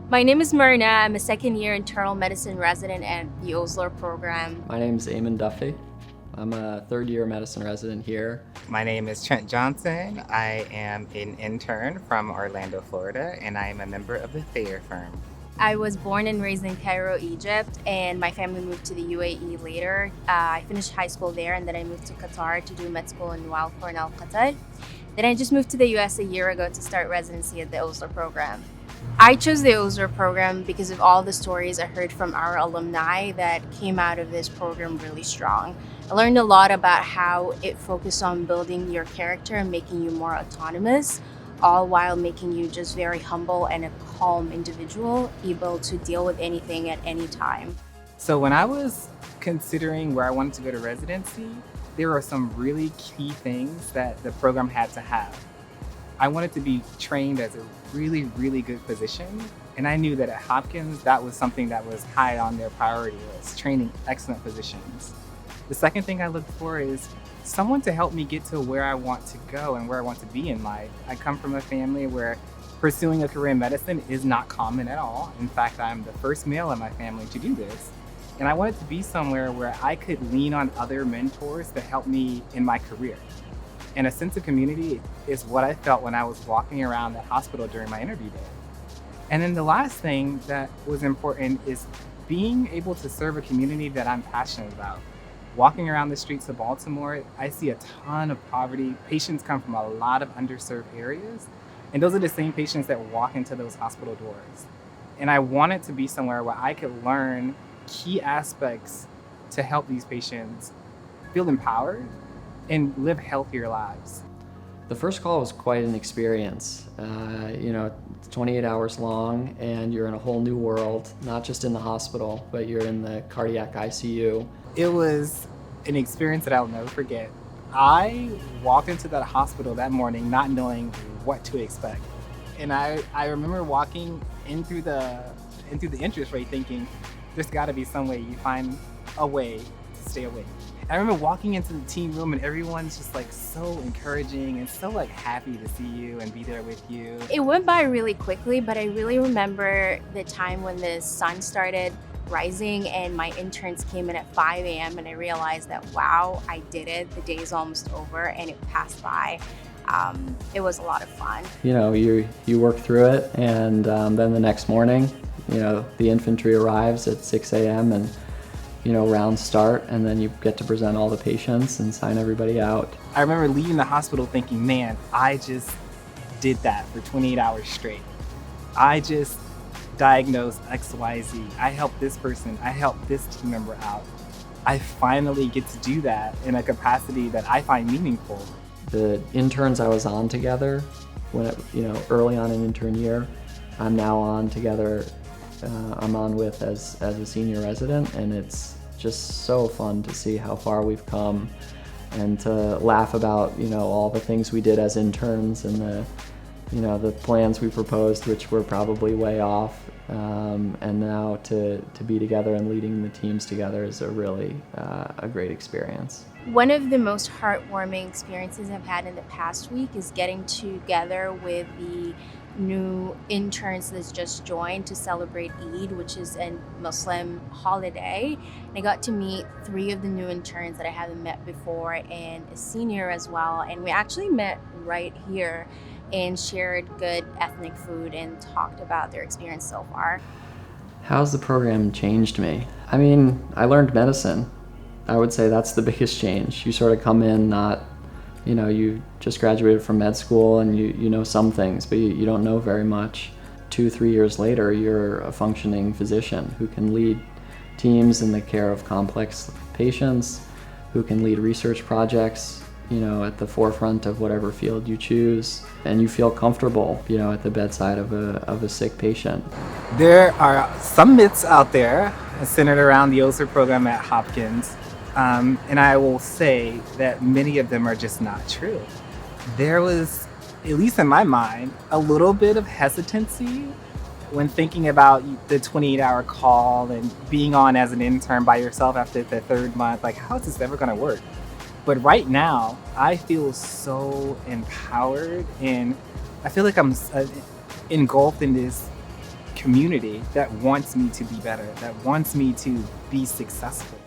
My name is Marina. I'm a second-year internal medicine resident at the Osler program. My name's Eamon Duffy. I'm a third-year medicine resident here. My name is Trent Johnson. I am an intern from Orlando, Florida, and I am a member of the Thayer firm. I was born and raised in Cairo, Egypt, and my family moved to the UAE later. I finished high school there, and then I moved to Qatar to do med school in Wal Cornell, Qatar. Then I just moved to the US a year ago to start residency at the Osler program. I chose the Osler program because of all the stories I heard from our alumni that came out of this program really strong. I learned a lot about how it focused on building your character and making you more autonomous, all while making you just very humble and a calm individual, able to deal with anything at any time. So when I was considering where I wanted to go to residency, there were some really key things that the program had to have. I wanted to be trained as a really, really good physician. And I knew that at Hopkins, that was something that was high on their priority list, training excellent physicians. The second thing I looked for is someone to help me get to where I want to go and where I want to be in life. I come from a family where pursuing a career in medicine is not common at all. In fact, I'm the first male in my family to do this. And I wanted to be somewhere where I could lean on other mentors to help me in my career. And a sense of community is what I felt when I was walking around the hospital during my interview day. And then the last thing that was important is being able to serve a community that I'm passionate about. Walking around the streets of Baltimore, I see a ton of poverty. Patients come from a lot of underserved areas, and those are the same patients that walk into those hospital doors. And I wanted to be somewhere where I could learn key aspects to help these patients feel empowered and live healthier lives. The first call was quite an experience. It's 28 hours long and you're in a whole new world, not just in the hospital, but you're in the cardiac ICU. It was an experience that I'll never forget. I walked into that hospital that morning not knowing what to expect. And I remember walking in through the entrance way thinking, there's gotta be some way you find a way to stay awake. I remember walking into the team room and everyone's just like so encouraging and so like happy to see you and be there with you. It went by really quickly, but I really remember the time when the sun started rising and my interns came in at 5 a.m. and I realized that, wow, I did it. The day's almost over and it passed by. It was a lot of fun. You work through it, and then the next morning, the infantry arrives at 6 a.m. and rounds start, and then you get to present all the patients and sign everybody out. I remember leaving the hospital thinking, man, I just did that for 28 hours straight. I just diagnosed XYZ. I helped this person. I helped this team member out. I finally get to do that in a capacity that I find meaningful. The interns I was on together, early on in intern year, I'm now on together. I'm on with as a senior resident, and it's just so fun to see how far we've come and to laugh about all the things we did as interns and the plans we proposed, which were probably way off, and now to be together and leading the teams together is a really a great experience. One of the most heartwarming experiences I've had in the past week is getting together with the new interns that's just joined to celebrate Eid, which is a Muslim holiday. And I got to meet 3 of the new interns that I haven't met before and a senior as well. And we actually met right here and shared good ethnic food and talked about their experience so far. How's the program changed me? I mean, I learned medicine. I would say that's the biggest change. You sort of come in not, you just graduated from med school and you know some things, but you don't know very much. 2-3 years later, you're a functioning physician who can lead teams in the care of complex patients, who can lead research projects, at the forefront of whatever field you choose, and you feel comfortable, at the bedside of a sick patient. There are some myths out there centered around the Osler program at Hopkins. And I will say that many of them are just not true. There was, at least in my mind, a little bit of hesitancy when thinking about the 28-hour call and being on as an intern by yourself after the 3rd month. Like, how is this ever going to work? But right now, I feel so empowered and I feel like I'm engulfed in this community that wants me to be better, that wants me to be successful.